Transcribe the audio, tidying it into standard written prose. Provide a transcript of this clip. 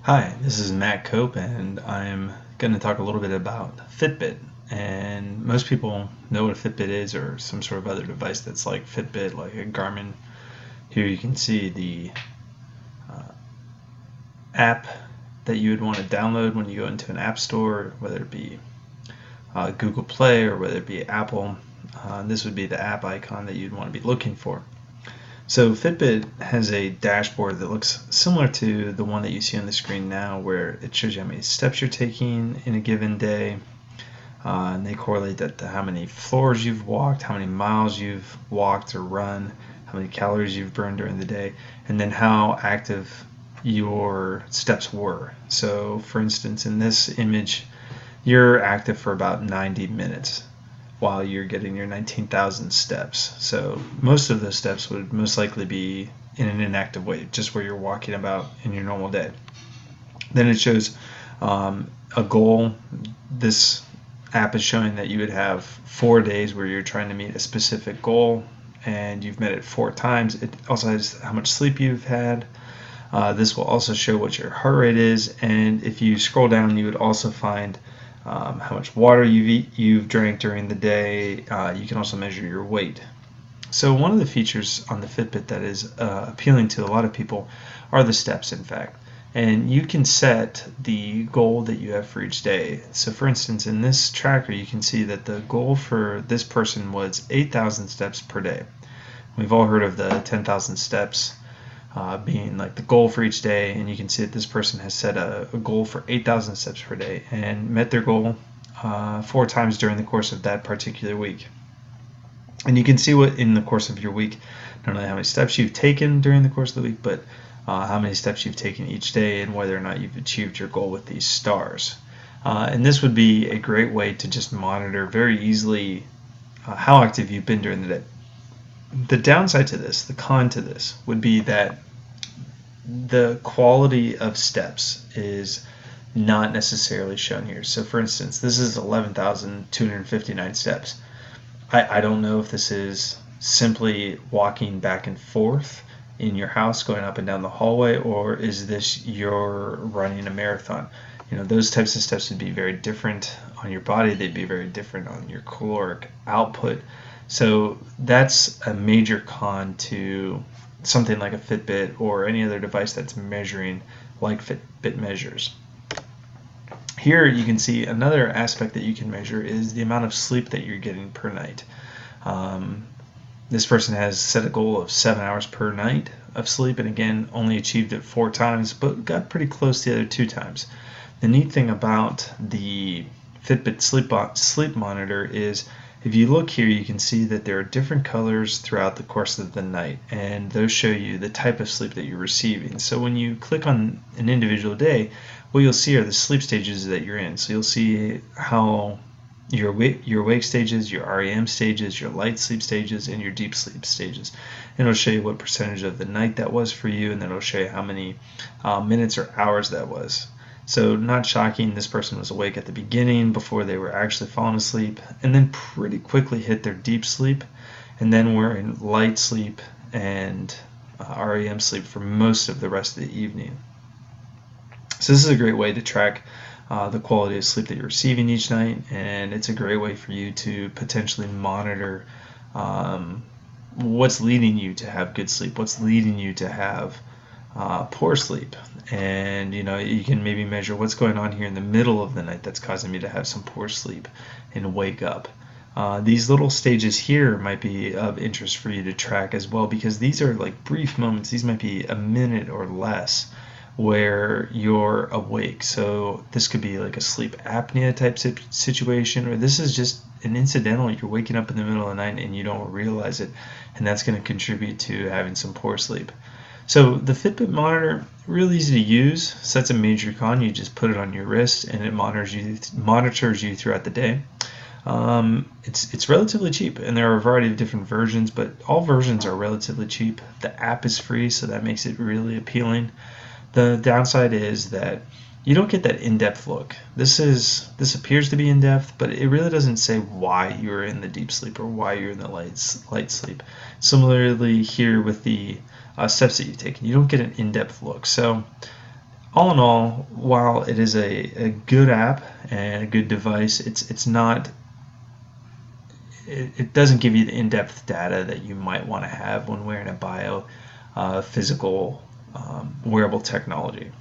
Hi, this is Matt Cope, and I'm going to talk a little bit about Fitbit. And most people know what a Fitbit is, or some sort of other device that's like Fitbit, like a Garmin. Here you can see the app that you would want to download when you go into an app store, whether it be Google Play or whether it be Apple. This would be the app icon that you'd want to be looking for. So Fitbit has a dashboard that looks similar to the one that you see on the screen now, where it shows you how many steps you're taking in a given day, and they correlate that to how many floors you've walked, how many miles you've walked or run, how many calories you've burned during the day, and then how active your steps were. So for instance, in this image, you're active for about 90 minutes while you're getting your 19,000 steps. So most of those steps would most likely be in an inactive way, just where you're walking about in your normal day. Then it shows a goal. This app is showing that you would have 4 days where you're trying to meet a specific goal, and you've met it 4 times. It also has how much sleep you've had. This will also show what your heart rate is, and if you scroll down, you would also find how much water you've drank during the day. You can also measure your weight. So one of the features on the Fitbit that is appealing to a lot of people are the steps, in fact. And you can set the goal that you have for each day. So for instance, in this tracker, you can see that the goal for this person was 8,000 steps per day. We've all heard of the 10,000 steps being like the goal for each day, and you can see that this person has set a goal for 8,000 steps per day and met their goal 4 times during the course of that particular week. And you can see what in the course of your week, not only how many steps you've taken during the course of the week, but how many steps you've taken each day and whether or not you've achieved your goal with these stars. And this would be a great way to just monitor very easily how active you've been during the day. The downside to this, the con to this, would be that the quality of steps is not necessarily shown here. So for instance, this is 11,259 steps. I don't know if this is simply walking back and forth in your house, going up and down the hallway, or is this you're running a marathon? Those types of steps would be very different on your body. They'd be very different on your caloric output. So that's a major con to something like a Fitbit or any other device that's measuring like Fitbit measures. Here you can see another aspect that you can measure is the amount of sleep that you're getting per night. This person has set a goal of 7 hours per night of sleep, and again only achieved it 4 times, but got pretty close the other 2 times. The neat thing about the Fitbit sleep monitor is if you look here, you can see that there are different colors throughout the course of the night, and those show you the type of sleep that you're receiving. So when you click on an individual day, what you'll see are the sleep stages that you're in. So you'll see how your wake stages, your REM stages, your light sleep stages, and your deep sleep stages. And it'll show you what percentage of the night that was for you, and then it'll show you how many minutes or hours that was. So not shocking, this person was awake at the beginning before they were actually falling asleep, and then pretty quickly hit their deep sleep, and then were in light sleep and REM sleep for most of the rest of the evening. So this is a great way to track the quality of sleep that you're receiving each night, and it's a great way for you to potentially monitor what's leading you to have good sleep, what's leading you to have poor sleep. And you can maybe measure what's going on here in the middle of the night that's causing me to have some poor sleep and wake up. These little stages here might be of interest for you to track as well, because these are like brief moments. These might be a minute or less where you're awake. So this could be like a sleep apnea type situation, or this is just an incidental, you're waking up in the middle of the night and you don't realize it, and that's going to contribute to having some poor sleep. So the Fitbit monitor, really easy to use. So that's a major con. You just put it on your wrist and it monitors you throughout the day. It's relatively cheap, and there are a variety of different versions, but all versions are relatively cheap. The app is free, so that makes it really appealing. The downside is that you don't get that in-depth look. This appears to be in-depth, but it really doesn't say why you're in the deep sleep or why you're in the light sleep. Similarly here with the steps that you've taken, you don't get an in-depth look. So all in all, while it is a good app and a good device, it's not. It doesn't give you the in-depth data that you might want to have when wearing a physical wearable technology.